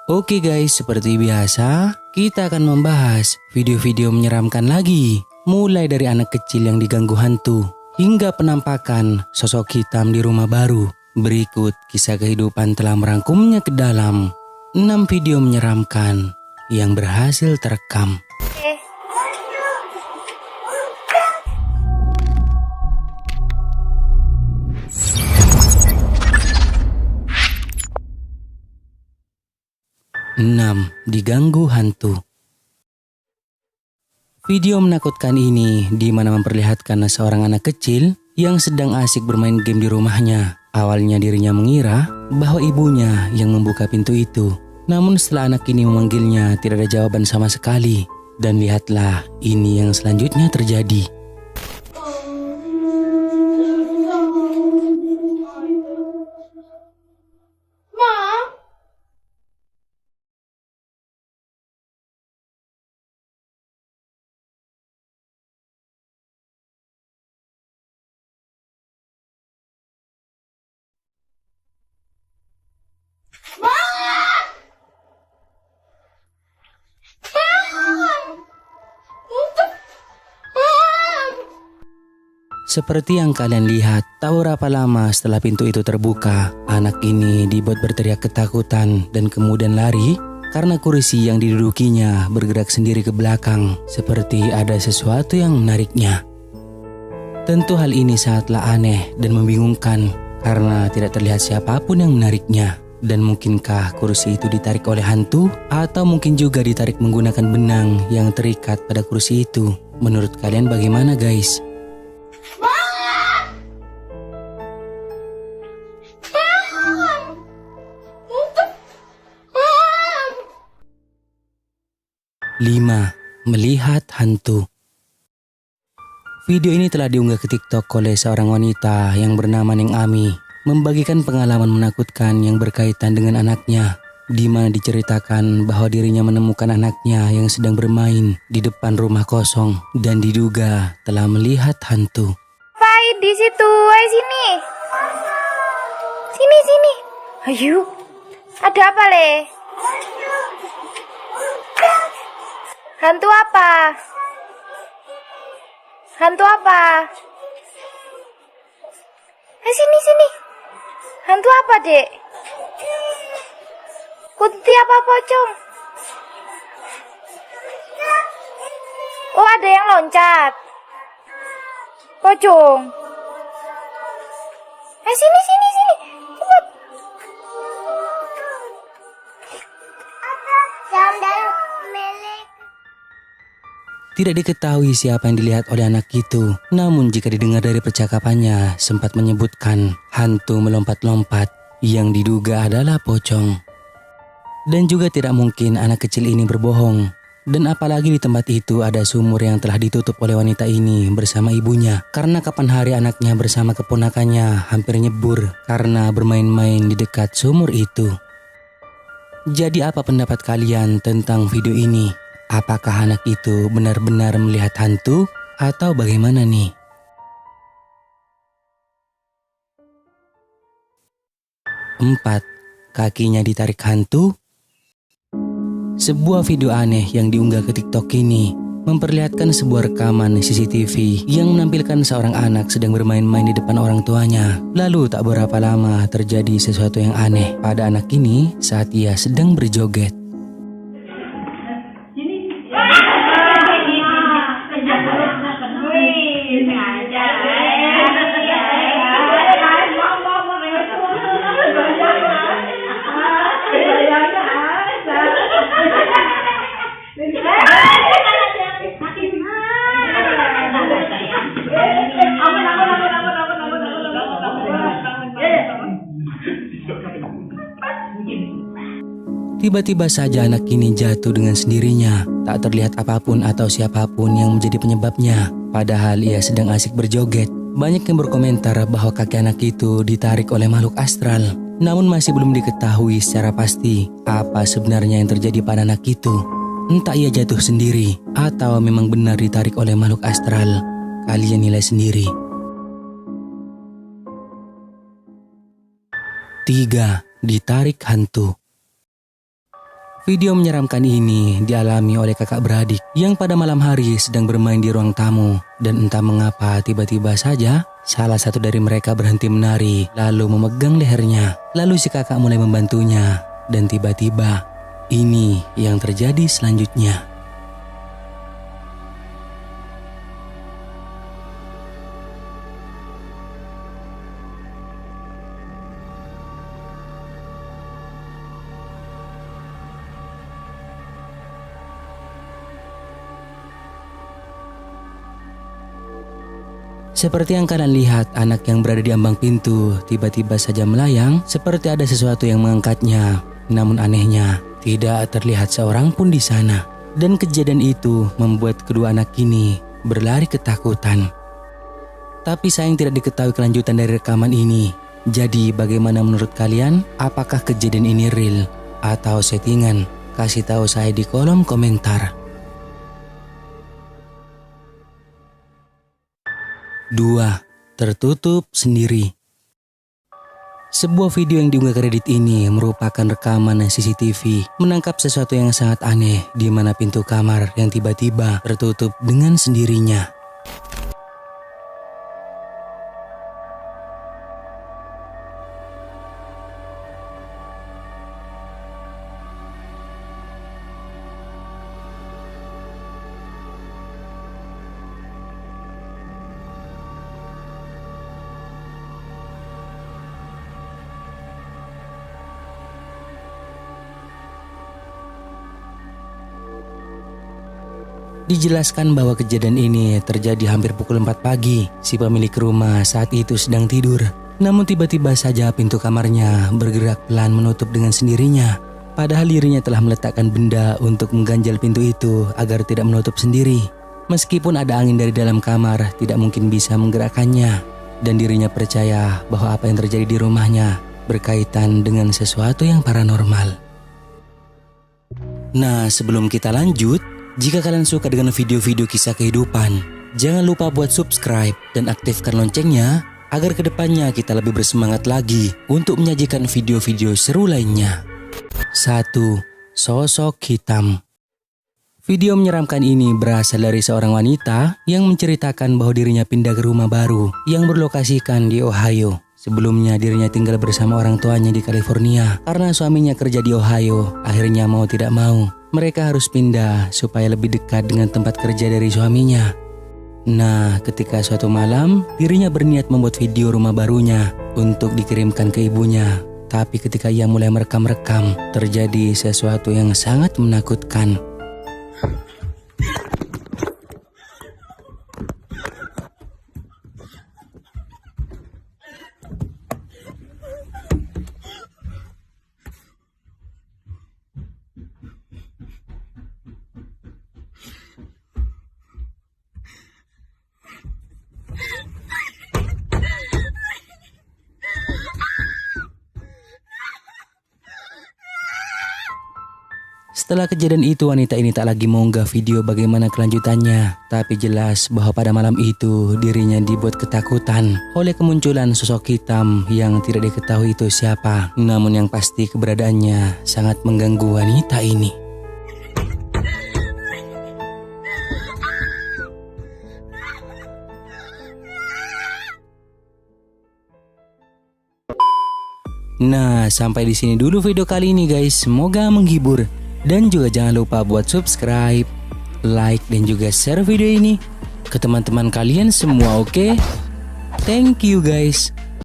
Oke guys, seperti biasa, kita akan membahas video-video menyeramkan lagi. Mulai dari anak kecil yang diganggu hantu, hingga penampakan sosok hitam di rumah baru. Berikut kisah kehidupan telah merangkumnya ke dalam 6 video menyeramkan yang berhasil terekam. 6. Diganggu hantu. Video menakutkan ini di mana memperlihatkan seorang anak kecil yang sedang asik bermain game di rumahnya. Awalnya dirinya mengira bahwa ibunya yang membuka pintu itu. Namun setelah anak ini memanggilnya tidak ada jawaban sama sekali. Dan lihatlah ini yang selanjutnya terjadi. Seperti yang kalian lihat, tak berapa lama setelah pintu itu terbuka, anak ini dibuat berteriak ketakutan dan kemudian lari karena kursi yang didudukinya bergerak sendiri ke belakang, seperti ada sesuatu yang menariknya. Tentu hal ini sangatlah aneh dan membingungkan karena tidak terlihat siapapun yang menariknya. Dan mungkinkah kursi itu ditarik oleh hantu? Atau mungkin juga ditarik menggunakan benang yang terikat pada kursi itu? Menurut kalian bagaimana guys? Lima, melihat hantu. Video ini telah diunggah ke TikTok oleh seorang wanita yang bernama Neng Ami, membagikan pengalaman menakutkan yang berkaitan dengan anaknya, di mana diceritakan bahwa dirinya menemukan anaknya yang sedang bermain di depan rumah kosong dan diduga telah melihat hantu. Ngapain di situ? Ayo sini. Sini. Ayo. Ada apa, Le? Hantu apa? Hantu apa? Sini. Hantu apa, Dek? Kunti apa pocong? Oh, ada yang loncat. Pocong. Sini. Cepet. Tidak diketahui siapa yang dilihat oleh anak itu. Namun jika didengar dari percakapannya, sempat menyebutkan hantu melompat-lompat yang diduga adalah pocong. Dan juga tidak mungkin anak kecil ini berbohong. Dan apalagi di tempat itu ada sumur yang telah ditutup oleh wanita ini bersama ibunya. Karena kapan hari anaknya bersama keponakannya hampir nyebur karena bermain-main di dekat sumur itu. Jadi apa pendapat kalian tentang video ini? Apakah anak itu benar-benar melihat hantu atau bagaimana nih? 4. Kakinya ditarik hantu. Sebuah video aneh yang diunggah ke TikTok ini memperlihatkan sebuah rekaman CCTV yang menampilkan seorang anak sedang bermain-main di depan orang tuanya. Lalu tak berapa lama terjadi sesuatu yang aneh pada anak ini saat ia sedang berjoget. Tiba-tiba saja anak ini jatuh dengan sendirinya. Tak terlihat apapun atau siapapun yang menjadi penyebabnya. Padahal ia sedang asik berjoget. Banyak yang berkomentar bahwa kaki anak itu ditarik oleh makhluk astral. Namun masih belum diketahui secara pasti apa sebenarnya yang terjadi pada anak itu. Entah ia jatuh sendiri atau memang benar ditarik oleh makhluk astral. Kalian nilai sendiri. 3. Ditarik hantu. Video menyeramkan ini dialami oleh kakak beradik yang pada malam hari sedang bermain di ruang tamu. Dan entah mengapa tiba-tiba saja salah satu dari mereka berhenti menari lalu memegang lehernya. Lalu si kakak mulai membantunya dan tiba-tiba ini yang terjadi selanjutnya. Seperti yang kalian lihat, anak yang berada di ambang pintu tiba-tiba saja melayang seperti ada sesuatu yang mengangkatnya. Namun anehnya, tidak terlihat seorang pun di sana. Dan kejadian itu membuat kedua anak ini berlari ketakutan. Tapi sayang tidak diketahui kelanjutan dari rekaman ini. Jadi bagaimana menurut kalian? Apakah kejadian ini real atau settingan? Kasih tahu saya di kolom komentar. 2. Tertutup sendiri. Sebuah video yang diunggah ke Reddit ini merupakan rekaman CCTV menangkap sesuatu yang sangat aneh di mana pintu kamar yang tiba-tiba tertutup dengan sendirinya. Dijelaskan bahwa kejadian ini terjadi hampir pukul 4 pagi. Si pemilik rumah saat itu sedang tidur. Namun tiba-tiba saja pintu kamarnya bergerak pelan menutup dengan sendirinya. Padahal dirinya telah meletakkan benda untuk mengganjal pintu itu agar tidak menutup sendiri. Meskipun ada angin dari dalam kamar, tidak mungkin bisa menggerakkannya. Dan dirinya percaya bahwa apa yang terjadi di rumahnya berkaitan dengan sesuatu yang paranormal. Nah, sebelum kita lanjut, jika kalian suka dengan video-video kisah kehidupan, jangan lupa buat subscribe dan aktifkan loncengnya agar kedepannya kita lebih bersemangat lagi untuk menyajikan video-video seru lainnya. 1. Sosok hitam. Video menyeramkan ini berasal dari seorang wanita yang menceritakan bahwa dirinya pindah ke rumah baru yang berlokasikan di Ohio. Sebelumnya dirinya tinggal bersama orang tuanya di California karena suaminya kerja di Ohio. Akhirnya mau tidak mau, mereka harus pindah supaya lebih dekat dengan tempat kerja dari suaminya. Nah, ketika suatu malam, dirinya berniat membuat video rumah barunya untuk dikirimkan ke ibunya. Tapi ketika ia mulai merekam-rekam, terjadi sesuatu yang sangat menakutkan. Setelah kejadian itu, wanita ini tak lagi mengunggah video bagaimana kelanjutannya. Tapi jelas bahwa pada malam itu dirinya dibuat ketakutan oleh kemunculan sosok hitam yang tidak diketahui itu siapa. Namun yang pasti keberadaannya sangat mengganggu wanita ini. Nah, sampai di sini dulu video kali ini guys. Semoga menghibur. Dan juga jangan lupa buat subscribe, like, dan juga share video ini ke teman-teman kalian semua, oke? Thank you guys.